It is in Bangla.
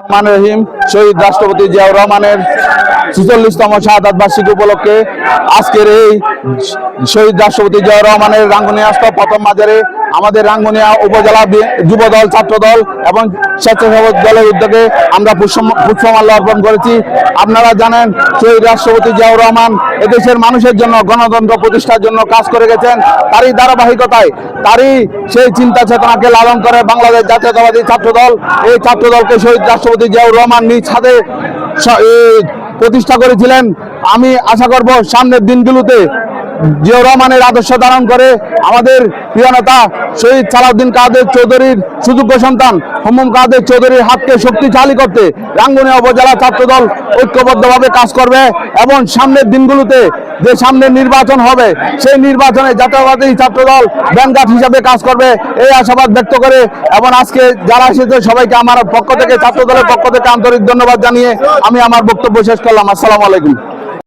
রহিম শহীদ রাষ্ট্রপতি জিয়াউর রহমানের ৪৬তম শাহাদাত বার্ষিকী উপলক্ষে আজকের এই শহীদ রাষ্ট্রপতি জিয়াউর রহমানের রাঙ্গুনিয়াস্থ প্রথম মাজারে আমাদের রাঙ্গুনিয়া উপজেলা যুবদল, ছাত্রদল এবং স্বেচ্ছাসেবক দলের উদ্যোগে আমরা পুষ্পমাল্য অর্পণ করেছি। আপনারা জানেন শহীদ রাষ্ট্রপতি জিয়াউর রহমান এদেশের মানুষের জন্য গণতন্ত্র প্রতিষ্ঠার জন্য কাজ করে গেছেন। তারই ধারাবাহিকতায় তারই সেই চিন্তা চেতনাকে লালন করে বাংলাদেশ জাতীয়তাবাদী ছাত্রদল এই ছাত্রদলকে শহীদ রাষ্ট্রপতি জিয়াউর রহমান নিজ হাতে প্রতিষ্ঠা করেছিলেন। আমি আশা করব সামনের দিনগুলোতে জিয়াউর রহমানের আদর্শ ধারণ করে আমাদের প্রিয় নেতা শহীদ সালাউদ্দিন কাদের চৌধুরীর সুযোগ্য সন্তান হুমায়ুন কাদের চৌধুরীর হাতকে শক্তিশালী করতে রাঙ্গুনিয়া উপজেলা ছাত্রদল ঐক্যবদ্ধভাবে কাজ করবে এবং সামনের দিনগুলোতে যে সামনের নির্বাচন হবে সেই নির্বাচনে জাতীয়তাবাদী ছাত্রদল ব্যানগাট হিসাবে কাজ করবে এই আশাবাদ ব্যক্ত করে এবং আজকে যারা এসেছে সবাইকে আমার পক্ষ থেকে ছাত্রদলের পক্ষ থেকে আন্তরিক ধন্যবাদ জানিয়ে আমি আমার বক্তব্য শেষ করলাম। আসসালামু আলাইকুম।